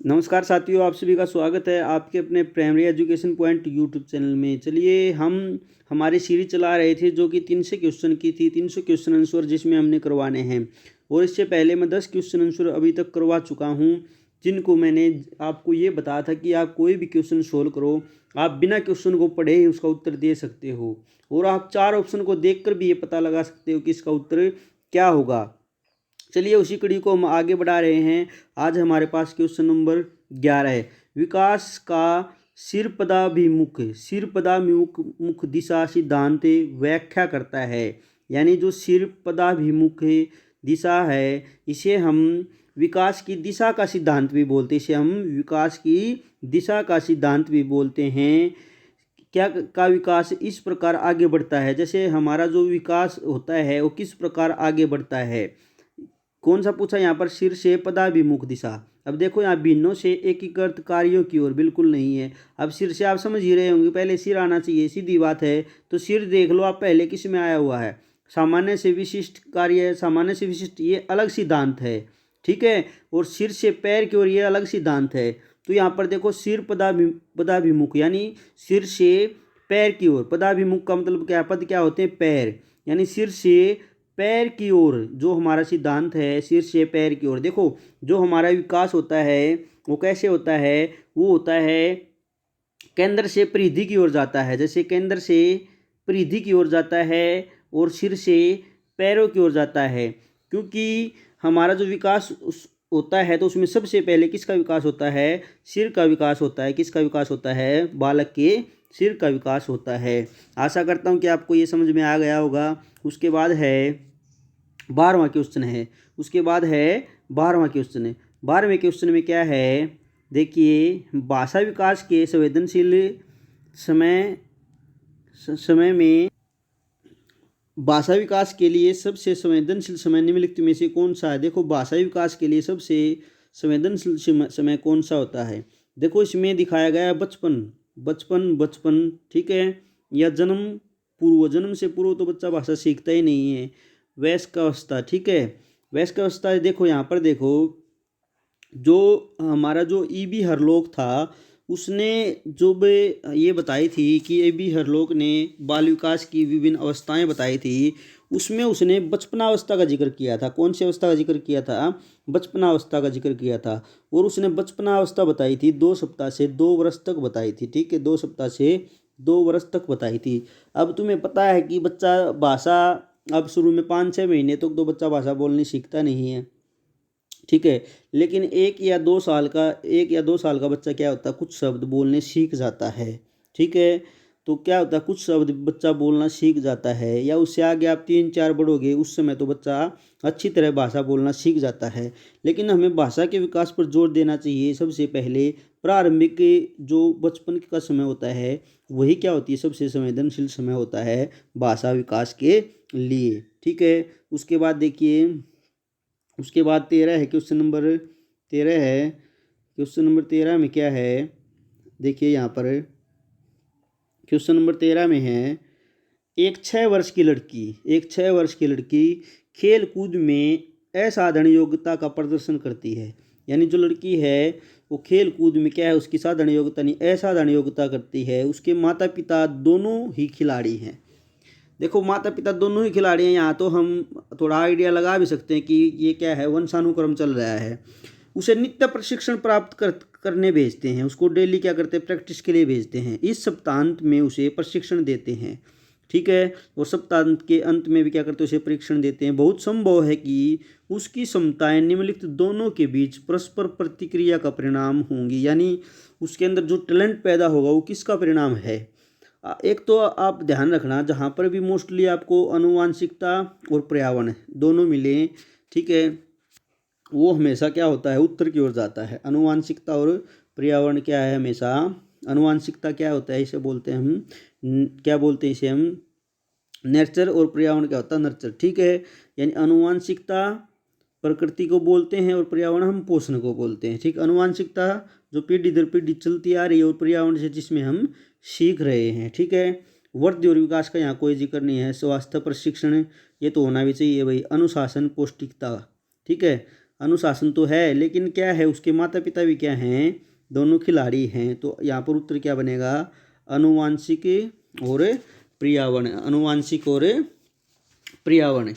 नमस्कार साथियों, आप सभी का स्वागत है आपके अपने primary education point YouTube channel में। चलिए हम हमारी सीरीज चला रहे थे जो कि 300 क्वेश्चन की थी, 300 क्वेश्चन आंसर जिसमें हमने करवाने हैं। और इससे पहले मैं 10 क्वेश्चन आंसर अभी तक करवा चुका हूं, जिनको मैंने आपको ये बताया था कि आप कोई भी क्वेश्चन सोल्व करो, आप बिना क्वेश्चन को पढ़े ही उसका उत्तर दे सकते हो। और आप 4 ऑप्शन को देख कर भी ये पता लगा सकते हो कि इसका उत्तर क्या होगा। चलिए उसी कड़ी को हम आगे बढ़ा रहे हैं। आज हमारे पास क्वेश्चन नंबर 11 है। विकास का सिर पदाभिमुख दिशा सिद्धांत व्याख्या करता है। यानी जो सिर पदाभिमुख दिशा है, इसे हम विकास की दिशा का सिद्धांत भी बोलते हैं। इसे हम विकास की दिशा का सिद्धांत भी बोलते हैं। क्या का विकास इस प्रकार आगे बढ़ता है, जैसे हमारा जो विकास होता है वो किस प्रकार आगे बढ़ता है। कौन सा पूछा यहाँ पर, सिर से पदाभिमुख दिशा। अब देखो यहाँ भिन्नों से एकीकृत कार्यों की ओर बिल्कुल नहीं है। अब सिर से आप समझ ही रहे होंगे, पहले सिर आना चाहिए, सीधी बात है। तो सिर देख लो आप, पहले किस में आया हुआ है, सामान्य से विशिष्ट कार्य, सामान्य से विशिष्ट ये अलग सिद्धांत है, ठीक है। और सिर से पैर की ओर ये अलग सिद्धांत है। तो यहाँ पर देखो सिर पदाभिमुख यानी सिर से पैर की ओर, पदाभिमुख का मतलब क्या, पद क्या होते हैं, पैर, यानी सिर से पैर की ओर जो हमारा सिद्धांत है, सिर से पैर की ओर। देखो जो हमारा विकास होता है वो कैसे होता है, वो होता है केंद्र से परिधि की ओर जाता है। जैसे केंद्र से परिधि की ओर जाता है और सिर से पैरों की ओर जाता है। क्योंकि हमारा जो विकास होता है तो उसमें सबसे पहले किसका विकास होता है, सिर का विकास होता है। किसका विकास होता है, बालक के सिर का विकास होता है। आशा करता हूँ कि आपको ये समझ में आ गया होगा। उसके बाद है 12वां क्वेश्चन है। उसके बाद है 12वां क्वेश्चन है। 12वें क्वेश्चन में क्या है, देखिए, भाषा विकास के संवेदनशील समय समय में भाषा विकास के लिए सबसे संवेदनशील समय निम्नलिखित में से कौन सा है। देखो भाषा विकास के लिए सबसे संवेदनशील समय कौन सा होता है। देखो इसमें दिखाया गया है बचपन, बचपन, ठीक है, या जन्म से पूर्व तो बच्चा भाषा सीखता ही नहीं है। वयस्क अवस्था, ठीक है, वयस्क अवस्था। देखो यहाँ पर देखो, जो हमारा जो ईबी हरलोक था, उसने जो ये बताई थी कि ईबी हरलोक ने बाल विकास की विभिन्न अवस्थाएं बताई थी, उसमें उसने बचपनावस्था का जिक्र किया था। कौन सी अवस्था का जिक्र किया था, बचपनावस्था का जिक्र किया था। और उसने बचपनावस्था बताई थी 2 सप्ताह से 2 वर्ष तक बताई थी, ठीक है, 2 सप्ताह से 2 वर्ष तक बताई थी। अब तुम्हें पता है कि बच्चा भाषा, अब शुरू में 5-6 महीने तक तो बच्चा भाषा बोलनी सीखता नहीं है, ठीक है। लेकिन 1 या 2 साल का बच्चा क्या होता है, कुछ शब्द बोलने सीख जाता है, ठीक है। तो क्या होता है, कुछ शब्द बच्चा बोलना सीख जाता है। या उससे आगे आप 3-4 बढ़ोगे, उस समय तो बच्चा अच्छी तरह भाषा बोलना सीख जाता है। लेकिन हमें भाषा के विकास पर जोर देना चाहिए। सबसे पहले प्रारंभिक जो बचपन का समय होता है, वही क्या होती है, सबसे संवेदनशील समय होता है भाषा विकास के लिए, ठीक है। उसके बाद देखिए, उसके बाद 13 है, क्वेश्चन नंबर 13 है। क्वेश्चन नंबर 13 में क्या है, देखिए यहाँ पर क्वेश्चन नंबर 13 में है, एक 6 वर्ष की लड़की खेल कूद में असाधारण योग्यता का प्रदर्शन करती है। यानी जो लड़की है वो खेल कूद में क्या है, उसकी साधारण योग्यता नहीं, असाधारण योग्यता करती है। उसके माता पिता दोनों ही खिलाड़ी हैं। देखो माता पिता दोनों ही खिलाड़ी हैं, यहाँ तो हम थोड़ा आइडिया लगा भी सकते हैं कि ये क्या है, वंशानुक्रम चल रहा है। उसे नित्य प्रशिक्षण प्राप्त करने भेजते हैं। उसको डेली क्या करते हैं, प्रैक्टिस के लिए भेजते हैं। इस सप्ताहांत में उसे प्रशिक्षण देते हैं, ठीक है। और सप्ताहांत के अंत में भी क्या करते हैं, उसे परीक्षण देते हैं। बहुत संभव है कि उसकी क्षमताएं निम्नलिखित दोनों के बीच परस्पर प्रतिक्रिया का परिणाम होंगी। यानी उसके अंदर जो टैलेंट पैदा होगा वो किसका परिणाम है। एक तो आप ध्यान रखना, जहाँ पर भी मोस्टली आपको अनुवांशिकता और पर्यावरण दोनों मिले, ठीक है, वो हमेशा क्या होता है, उत्तर की ओर जाता है। अनुवांशिकता और पर्यावरण क्या है, हमेशा अनुवांशिकता क्या होता है, इसे बोलते हैं हम क्या बोलते हैं, इसे हम नेचर, और पर्यावरण क्या होता है, नर्चर, ठीक है। यानी अनुवांशिकता प्रकृति को बोलते हैं और पर्यावरण हम पोषण को बोलते हैं, ठीक। अनुवांशिकता जो पीढ़ी दर पीढ़ी चलती आ रही है, और पर्यावरण से जिसमें हम सीख रहे हैं, ठीक है। वृद्धि और विकास का यहाँ कोई जिक्र नहीं है। स्वास्थ्य प्रशिक्षण ये तो होना भी चाहिए भाई। अनुशासन, पौष्टिकता, ठीक है। अनुशासन तो है, लेकिन क्या है, उसके माता पिता भी क्या हैं, दोनों खिलाड़ी हैं। तो यहाँ पर उत्तर क्या बनेगा, अनुवांशिक और पर्यावरण, अनुवांशिक और पर्यावरण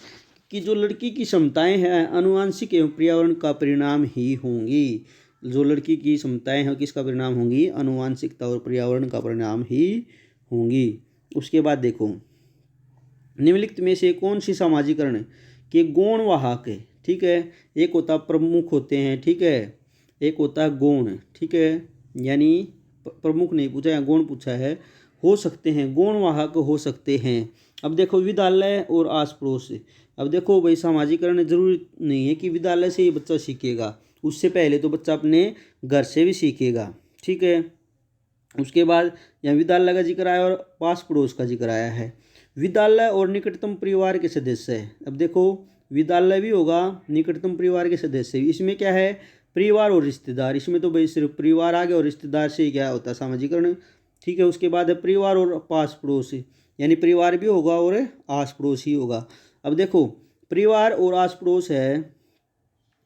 कि जो लड़की की क्षमताएं हैं अनुवांशिक एवं पर्यावरण का परिणाम ही होंगी। जो लड़की की क्षमताएं हैं किसका परिणाम होंगी, अनुवांशिकता और पर्यावरण का परिणाम ही होंगी। उसके बाद देखो, निम्नलिखित में से कौन सी सामाजिकरण के गौण वाहक है, ठीक है, एक होता प्रमुख होते हैं, ठीक है, एक होता है गौण, ठीक है, यानी प्रमुख नहीं पूछा है, गौण पूछा है, हो सकते हैं, गौण वाहक हो सकते हैं। अब देखो विद्यालय और आस पड़ोस, अब देखो भाई सामाजिकरण जरूरी नहीं है कि विद्यालय से ही बच्चा सीखेगा, उससे पहले तो बच्चा अपने घर से भी सीखेगा, ठीक है। उसके बाद यहाँ विद्यालय का जिक्र आया और पास पड़ोस का जिक्र आया है। विद्यालय और निकटतम परिवार के सदस्य है, अब देखो विद्यालय भी होगा, निकटतम परिवार के सदस्य भी, इसमें क्या है, परिवार और रिश्तेदार, इसमें तो भाई सिर्फ परिवार आ गया और रिश्तेदार से ही क्या होता है सामाजिकरण, ठीक है। उसके बाद है परिवार और पास पड़ोस, यानी परिवार भी होगा और आस पड़ोस ही होगा। अब देखो परिवार और आस पड़ोस है,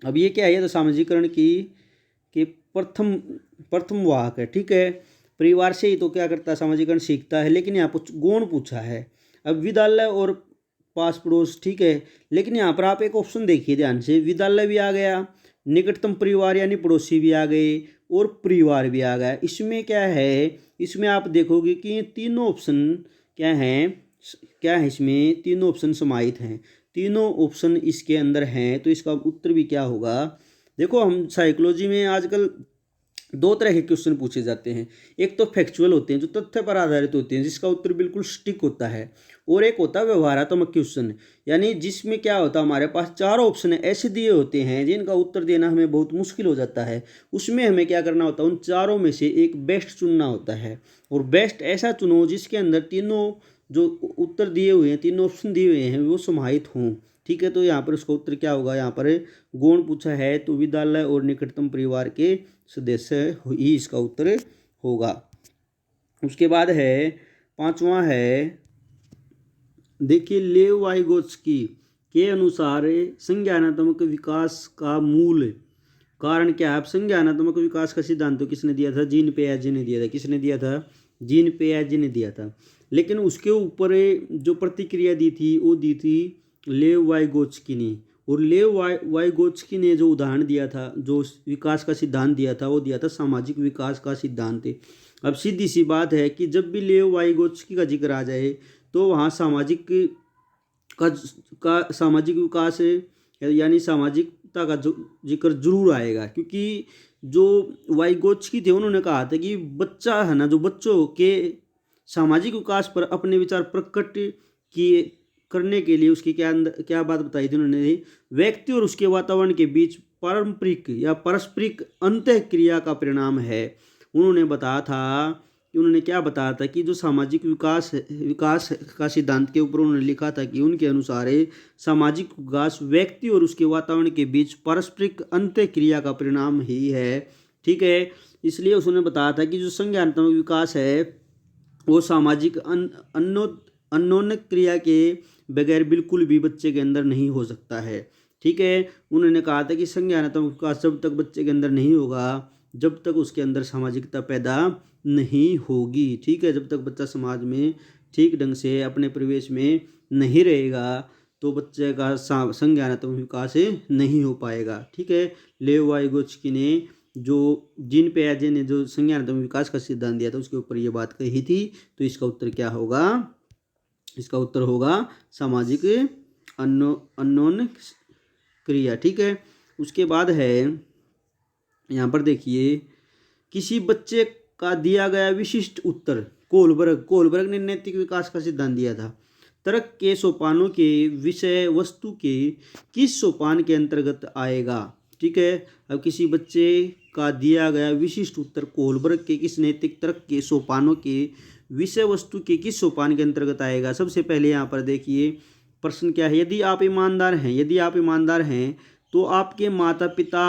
अब ये क्या है, तो सामाजिकरण की कि प्रथम वाहक है, ठीक है, परिवार से ही तो क्या करता है सामाजिकरण सीखता है, लेकिन यहाँ कुछ गौण पूछा है। अब विद्यालय और पास पड़ोस, ठीक है, लेकिन यहाँ पर आप एक ऑप्शन देखिए ध्यान से, विद्यालय भी आ गया, निकटतम परिवार यानी पड़ोसी भी आ गए और परिवार भी आ गया। इसमें क्या है, इसमें आप देखोगे कि तीनों ऑप्शन क्या है, इसमें तीनों ऑप्शन समाहित हैं, तीनों ऑप्शन इसके अंदर हैं, तो इसका उत्तर भी क्या होगा। देखो हम साइकोलॉजी में आजकल दो तरह के क्वेश्चन पूछे जाते हैं, एक तो फैक्चुअल होते हैं जो तथ्य पर आधारित होते हैं जिसका उत्तर बिल्कुल सटीक होता है, और एक होता है व्यवहारात्मक क्वेश्चन, यानी जिसमें क्या होता है हमारे पास चार ऑप्शन ऐसे दिए होते हैं जिनका उत्तर देना हमें बहुत मुश्किल हो जाता है। उसमें हमें क्या करना होता है, उन चारों में से एक बेस्ट चुनना होता है, और बेस्ट ऐसा चुनो जिसके अंदर तीनों जो उत्तर दिए हुए हैं, तीनों ऑप्शन दिए हुए हैं वो समाहित हों, ठीक है। तो यहाँ पर उसका उत्तर क्या होगा, यहाँ पर गौण पूछा है तो विद्यालय और निकटतम परिवार के सदस्य ही इसका उत्तर होगा। उसके बाद है पांचवा है, देखिए लेव वाइगोत्स्की के अनुसार संज्ञानात्मक विकास का मूल कारण क्या है। अब संज्ञानात्मक विकास का सिद्धांत तो किसने दिया था, जीन पियाजे ने दिया था, किसने दिया था, जीन पियाजे ने दिया था, लेकिन उसके ऊपर जो प्रतिक्रिया दी थी वो दी थी लेव वाइगोत्स्की ने, और लेव वाइगोत्स्की ने जो उदाहरण दिया था, जो विकास का सिद्धांत दिया था वो दिया था सामाजिक विकास का सिद्धांत। अब सीधी सी बात है कि जब भी लेव वाइगोत्स्की का जिक्र आ जाए तो वहाँ सामाजिक सामाजिक विकास यानी सामाजिकता का जिक्र जरूर आएगा, क्योंकि जो वाइगोत्स्की थे उन्होंने कहा था कि बच्चा है ना, जो बच्चों के सामाजिक विकास पर अपने विचार प्रकट किए करने के लिए उसकी क्या बात बताई थी उन्होंने, व्यक्ति और उसके वातावरण के बीच पारंपरिक या पारस्परिक अंतःक्रिया का परिणाम है। उन्होंने बताया था, उन्होंने क्या बताया था कि जो सामाजिक विकास का सिद्धांत के ऊपर उन्होंने लिखा था कि उनके अनुसार सामाजिक विकास व्यक्ति और उसके वातावरण के बीच पारस्परिक अंतःक्रिया का परिणाम ही है, ठीक है। इसलिए उसने बताया था कि जो संज्ञानात्मक विकास है वो सामाजिक अन्योन्य क्रिया के बगैर बिल्कुल भी बच्चे के अंदर नहीं हो सकता है, ठीक है। उन्होंने कहा था कि संज्ञानात्मक विकास जब तक बच्चे के अंदर नहीं होगा जब तक उसके अंदर सामाजिकता पैदा नहीं होगी, ठीक है। जब तक बच्चा समाज में ठीक ढंग से अपने परिवेश में नहीं रहेगा तो बच्चे का संज्ञानात्मक विकास नहीं हो पाएगा, ठीक है। लेव वाइगोत्स्की ने जो जीन पियाजे ने जो संज्ञानात्मक विकास का सिद्धांत दिया था उसके ऊपर ये बात कही थी, तो इसका उत्तर क्या होगा, इसका उत्तर होगा सामाजिक अन्योन्य क्रिया, ठीक है। उसके बाद है यहाँ पर देखिए, किसी बच्चे का दिया गया विशिष्ट उत्तर, कोलबर्ग ने नैतिक विकास का सिद्धांत दिया था, तर्क के सोपानों के विषय वस्तु के किस सोपान के अंतर्गत आएगा, ठीक है। अब किसी बच्चे का दिया गया विशिष्ट उत्तर कोलबर्ग के किस नैतिक तर्क के सोपानों के विषय वस्तु के किस सोपान के अंतर्गत आएगा। सबसे पहले यहाँ पर देखिए प्रश्न क्या है, यदि आप ईमानदार हैं तो आपके माता पिता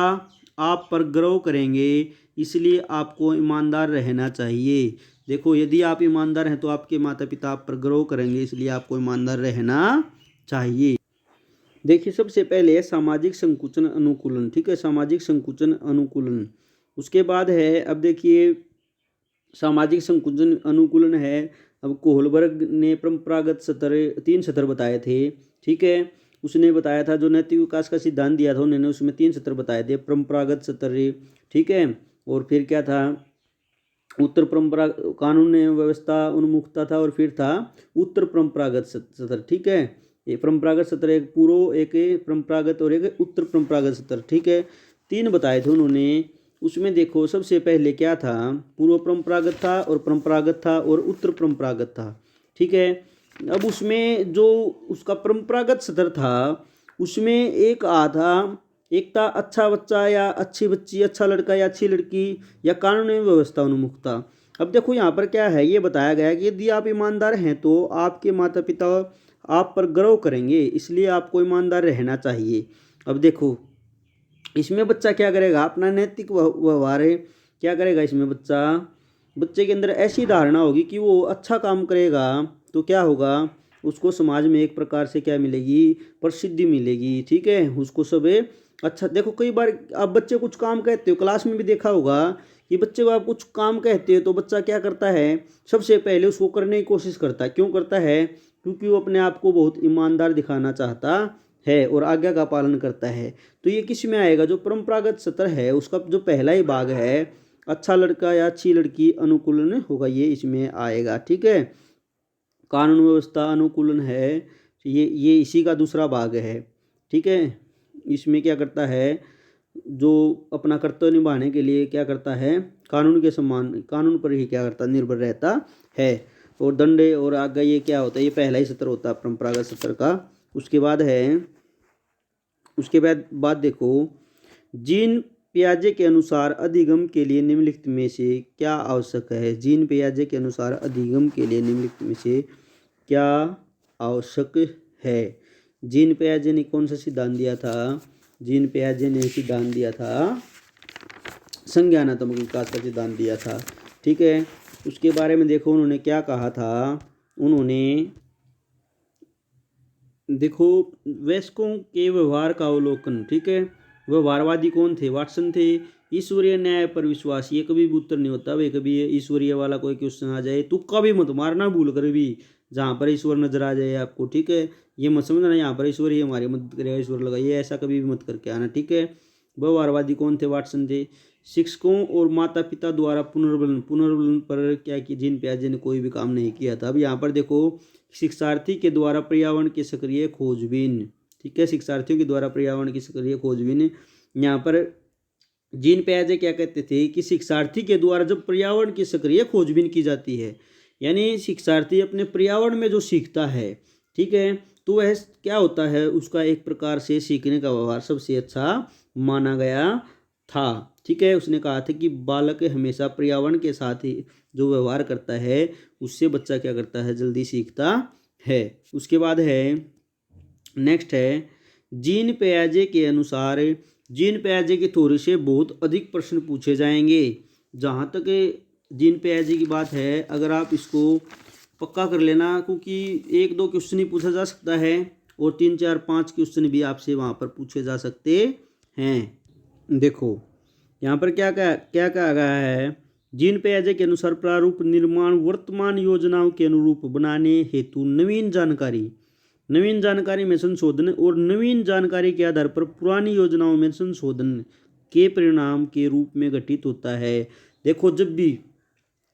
आप पर गर्व करेंगे, इसलिए आपको ईमानदार रहना चाहिए। देखो यदि आप ईमानदार हैं तो आपके माता पिता आप पर गर्व करेंगे, इसलिए आपको ईमानदार रहना चाहिए। देखिए सबसे पहले है सामाजिक संकुचन अनुकूलन, ठीक है, सामाजिक संकुचन अनुकूलन। उसके बाद है, अब देखिए सामाजिक संकुचन अनुकूलन है। अब कोहलबर्ग ने परंपरागत सत्र 3 सत्र बताए थे, ठीक है। उसने बताया था जो नैतिक विकास का सिद्धांत दिया था उन्होंने, उसमें 3 सत्र बताए थे, परंपरागत सत्र, ठीक है। और फिर क्या था, उत्तर परंपरा कानून व्यवस्था उन्मुखता था, और फिर था उत्तर परंपरागत सत्र, ठीक है। ये परंपरागत सत्र एक पूर्व, एक परंपरागत और एक उत्तर परंपरागत सत्र, ठीक है। 3 बताए थे उन्होंने। उसमें देखो सबसे पहले क्या था, पूर्व परंपरागत था और परंपरागत था और उत्तर परंपरागत था, ठीक है। अब उसमें जो उसका परंपरागत सत्र था उसमें एक था अच्छा बच्चा या अच्छी बच्ची, अच्छा लड़का या अच्छी लड़की, या कानूनी व्यवस्था उन्मुखता। अब देखो यहाँ पर क्या है, ये बताया गया है कि यदि आप ईमानदार हैं तो आपके माता पिता आप पर गर्व करेंगे, इसलिए आपको ईमानदार रहना चाहिए। अब देखो इसमें बच्चा क्या करेगा, अपना नैतिक व्यवहार है क्या करेगा, इसमें बच्चे के अंदर ऐसी धारणा होगी कि वो अच्छा काम करेगा तो क्या होगा, उसको समाज में एक प्रकार से क्या मिलेगी, प्रसिद्धि मिलेगी, ठीक है। उसको सब अच्छा, देखो कई बार आप बच्चे कुछ काम कहते हो, क्लास में भी देखा होगा कि बच्चे को आप कुछ काम कहते हो तो बच्चा क्या करता है, सबसे पहले उसको करने की कोशिश करता है। क्यों करता है, क्योंकि वो अपने आप को बहुत ईमानदार दिखाना चाहता है और आज्ञा का पालन करता है। तो ये किस में आएगा, जो परंपरागत सत्र है उसका जो पहला ही भाग है, अच्छा लड़का या अच्छी लड़की अनुकूलन होगा, ये इसमें आएगा, ठीक है। कानून व्यवस्था अनुकूलन है, ये इसी का दूसरा भाग है, ठीक है। इसमें क्या करता है, जो अपना कर्तव्य निभाने के लिए क्या करता है, कानून के सम्मान, कानून पर ही क्या करता, निर्भर रहता है। और दंडे और आज्ञा, ये क्या होता है, ये पहला ही सत्र होता है परंपरागत सत्र का। उसके बाद है, उसके बाद देखो, जीन पियाजे के अनुसार अधिगम के लिए निम्नलिखित में से क्या आवश्यक है, जीन पियाजे के अनुसार अधिगम के लिए निम्नलिखित में से क्या आवश्यक है। जीन पियाजे ने कौन सा सिद्धांत दिया था, जीन पियाजे ने सिद्धांत दिया था संज्ञानात्मक विकास का सिद्धांत दिया था, ठीक है। उसके बारे में देखो उन्होंने क्या कहा था, उन्होंने देखो वयस्कों के व्यवहार का अवलोकन, ठीक है। व्यवहारवादी कौन थे, वाटसन थे। ईश्वरीय न्याय पर विश्वास, ये कभी भी उत्तर नहीं होता भाई, कभी ईश्वरीय वाला कोई क्वेश्चन आ जाए तुक्का भी मत मारना भूल कर भी, जहाँ पर ईश्वर नजर आ जाए आपको, ठीक है। ये मत समझना यहाँ पर ईश्वर ही हमारी मदद करेगा, ईश्वर लगाइए, ऐसा कभी भी मत करके आना, ठीक है। व्यवहारवादी कौन थे, वाटसन थे। शिक्षकों और माता पिता द्वारा पुनर्वलन पर क्या कि जीन पियाजे ने कोई भी काम नहीं किया था। अब यहाँ पर देखो, शिक्षार्थी के द्वारा पर्यावरण की सक्रिय खोजबीन, ठीक है, शिक्षार्थियों के द्वारा पर्यावरण की सक्रिय खोजबीन। यहाँ पर जीन पियाजे क्या कहते थे कि शिक्षार्थी के द्वारा जब पर्यावरण की सक्रिय खोजबीन की जाती है, यानी शिक्षार्थी अपने पर्यावरण में जो सीखता है, ठीक है, तो वह क्या होता है, उसका एक प्रकार से सीखने का व्यवहार सबसे अच्छा माना गया था, ठीक है। उसने कहा था कि बालक हमेशा पर्यावरण के साथ ही जो व्यवहार करता है उससे बच्चा क्या करता है, जल्दी सीखता है। उसके बाद है, नेक्स्ट है, जीन पियाजे के अनुसार, जीन पियाजे के थ्योरी से बहुत अधिक प्रश्न पूछे जाएंगे। जहाँ तक जीन पियाजे की बात है, अगर आप इसको पक्का कर लेना, क्योंकि 1-2 क्वेश्चन ही पूछा जा सकता है और 3-4-5 क्वेश्चन भी आपसे वहाँ पर पूछे जा सकते हैं। देखो यहाँ पर क्या क्या क्या कहा गया है, जीन पियाजे के अनुसार प्रारूप निर्माण वर्तमान योजनाओं के अनुरूप बनाने हेतु नवीन जानकारी में संशोधन और नवीन जानकारी के आधार पर पुरानी योजनाओं में संशोधन के परिणाम के रूप में घटित होता है। देखो जब भी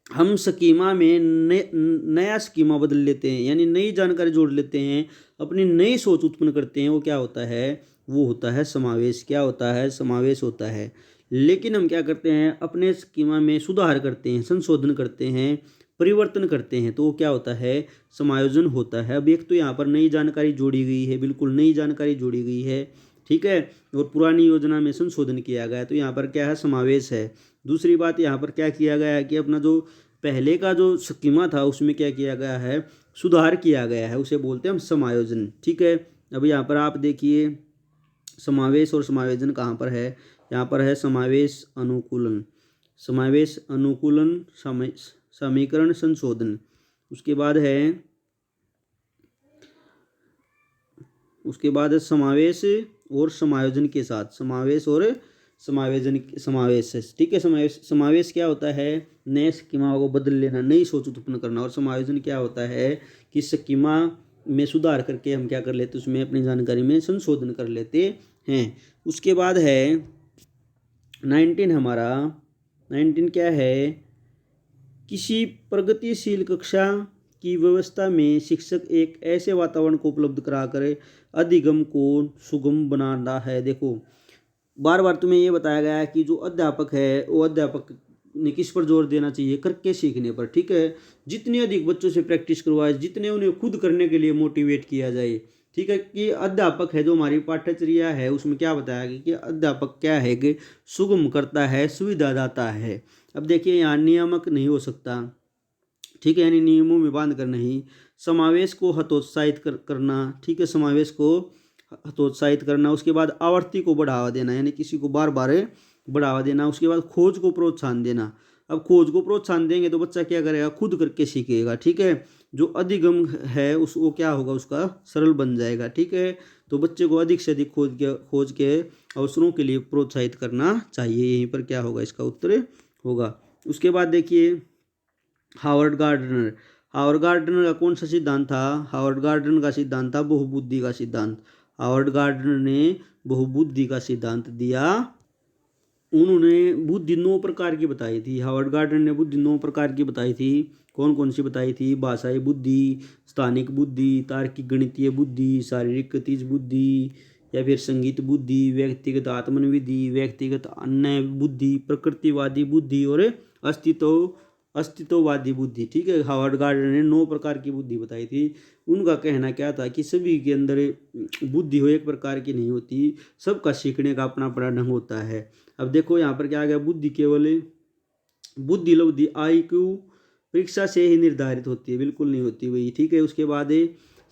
हम स्कीमा में नया स्कीमा बदल लेते हैं, यानी नई जानकारी जोड़ लेते हैं, अपनी नई सोच उत्पन्न करते हैं, वो क्या होता है, वो होता है समावेश। क्या होता है, समावेश होता है। लेकिन हम क्या करते हैं, अपने स्कीमा में सुधार करते हैं, संशोधन करते हैं, परिवर्तन करते हैं, तो वो क्या होता है, समायोजन होता है। अब एक तो यहाँ पर नई जानकारी जोड़ी गई है, बिल्कुल नई जानकारी जोड़ी गई है, ठीक है, और पुरानी योजना में संशोधन किया गया है, तो यहाँ पर क्या है, समावेश है। दूसरी बात यहाँ पर क्या किया गया है कि अपना जो पहले का जो स्कीमा था उसमें क्या किया गया है, सुधार किया गया है, उसे बोलते हैं हम समायोजन, ठीक है। अब यहाँ पर आप देखिए समावेश और समायोजन कहाँ पर है, यहाँ पर है समावेश अनुकूलन, समावेश अनुकूलन, समीकरण संशोधन। उसके बाद है उसके बाद है समावेश और समायोजन के साथ, समावेश और समावेश, ठीक है। समावेश क्या होता है, नए स्कीमा को बदल लेना, नई सोच उत्पन्न करना। और समायोजन क्या होता है कि स्कीमा में सुधार करके हम क्या कर लेते हैं, उसमें अपनी जानकारी में संशोधन कर लेते हैं। उसके बाद है 19 हमारा, 19 क्या है, किसी प्रगतिशील कक्षा की व्यवस्था में शिक्षक एक ऐसे वातावरण को उपलब्ध करा कर अधिगम को सुगम बनाना है। देखो बार बार तुम्हें ये बताया गया है कि जो अध्यापक है वो अध्यापक ने किस पर जोर देना चाहिए, करके सीखने पर, ठीक है। जितने अधिक बच्चों से प्रैक्टिस करवाए, जितने उन्हें खुद करने के लिए मोटिवेट किया जाए, ठीक है। कि अध्यापक है, जो हमारी पाठ्यचर्या है उसमें क्या बताया गया कि अध्यापक क्या है कि सुगम करता है, सुविधा दाता है। अब देखिए यहाँ नियामक नहीं हो सकता, ठीक है, यानी नियमों में बांध कर नहीं। समावेश को हतोत्साहित करना, ठीक है, समावेश को हतोत्साहित करना। उसके बाद आवर्ती को बढ़ावा देना, यानी किसी को बार बार बढ़ावा देना। उसके बाद खोज को प्रोत्साहन देना। अब खोज को प्रोत्साहन देंगे तो बच्चा क्या करेगा, खुद करके सीखेगा, ठीक है। जो अधिगम है उस वो क्या होगा, उसका सरल बन जाएगा, ठीक है। तो बच्चे को अधिक से अधिक खोज के अवसरों के लिए प्रोत्साहित करना चाहिए। यहीं पर क्या होगा, इसका उत्तर होगा। उसके बाद देखिए हावर्ड गार्डनर, हावर्ड गार्डनर का कौन सा सिद्धांत था, हावर्ड गार्डनर का सिद्धांत था बहुबुद्धि का सिद्धांत। हावर्ड गार्डनर ने बहुबुद्धि का सिद्धांत दिया। उन्होंने बुद्धि 9 प्रकार की बताई थी, हावर्ड गार्डनर ने बुद्धि 9 प्रकार की बताई थी। कौन कौन सी बताई थी, भाषाई बुद्धि, स्थानिक बुद्धि, तार्किक गणितीय बुद्धि, शारीरिक गतिज बुद्धि, या फिर संगीत बुद्धि, व्यक्तिगत आत्मन विधि, व्यक्तिगत अन्य बुद्धि, प्रकृतिवादी बुद्धि और अस्तित्ववादी बुद्धि, ठीक है। हावर्ड गार्डनर ने 9 प्रकार की बुद्धि बताई थी। उनका कहना क्या था कि सभी के अंदर बुद्धि हो एक प्रकार की नहीं होती, सबका सीखने का अपना अपना ढंग होता है। अब देखो यहाँ पर क्या आ गया, बुद्धि केवल बुद्धि लब्धि IQ परीक्षा से ही निर्धारित होती है, बिल्कुल नहीं होती वही, ठीक है। उसके बाद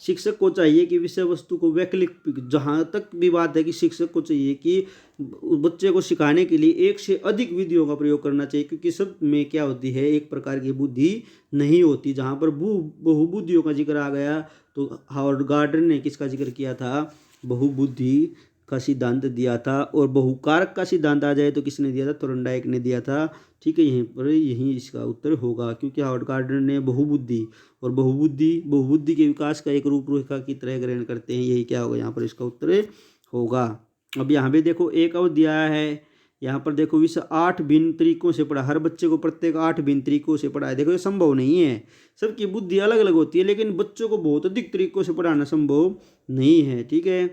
शिक्षक को चाहिए कि विषय वस्तु को वैकल्पिक, जहाँ तक भी बात है कि शिक्षक को चाहिए कि बच्चे को सिखाने के लिए एक से अधिक विधियों का प्रयोग करना चाहिए, क्योंकि सब में क्या होती है, एक प्रकार की बुद्धि नहीं होती। जहाँ पर बहुबुद्धियों का जिक्र आ गया तो हावर्ड गार्डनर ने किसका जिक्र किया था, बहुबुद्धि का सिद्धांत दिया था। और बहुकारक का सिद्धांत आ जाए तो किसने दिया था, थोर्नडाइक ने दिया था, ठीक है। यहीं पर यही इसका उत्तर होगा, क्योंकि हावर्ड गार्डनर ने बहुबुद्धि और बहुबुद्धि के विकास का एक रूपरेखा की तरह ग्रहण करते हैं। यही क्या होगा, यहाँ पर इसका उत्तर होगा। अब यहाँ पे देखो एक और दिया है, यहाँ पर देखो विषय 8 भिन्न तरीकों से पढ़ा, हर बच्चे को प्रत्येक 8 भिन्न तरीकों से पढ़ाए। देखो ये संभव नहीं है, सबकी बुद्धि अलग अलग होती है, लेकिन बच्चों को बहुत अधिक तरीकों से पढ़ाना संभव नहीं है, ठीक है,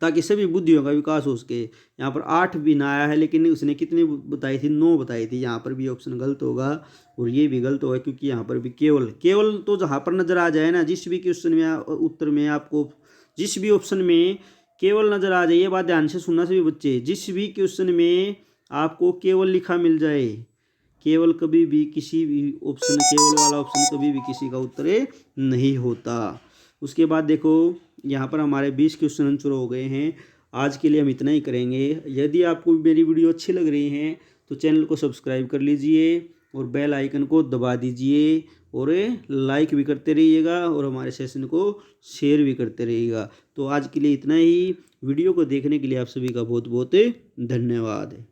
ताकि सभी बुद्धियों का विकास हो सके। यहाँ पर 8 भी ना आया है, लेकिन उसने कितनी बताई थी, 9 बताई थी। यहाँ पर भी ऑप्शन गलत होगा और ये भी गलत होगा, क्योंकि यहाँ पर भी केवल तो जहाँ पर नजर आ जाए ना, जिस भी क्वेश्चन में उत्तर में आपको जिस भी ऑप्शन में केवल नजर आ जाए, ये बात ध्यान से सुनना सभी बच्चे, जिस भी क्वेश्चन में आपको केवल लिखा मिल जाए, केवल कभी भी किसी भी ऑप्शन, केवल वाला ऑप्शन कभी भी किसी का उत्तर नहीं होता। उसके बाद देखो यहाँ पर हमारे 20 क्वेश्चन आंसर हो गए हैं। आज के लिए हम इतना ही करेंगे। यदि आपको मेरी वीडियो अच्छी लग रही है तो चैनल को सब्सक्राइब कर लीजिए और बेल आइकन को दबा दीजिए, और लाइक भी करते रहिएगा और हमारे सेशन को शेयर भी करते रहिएगा। तो आज के लिए इतना ही। वीडियो को देखने के लिए आप सभी का बहुत बहुत धन्यवाद।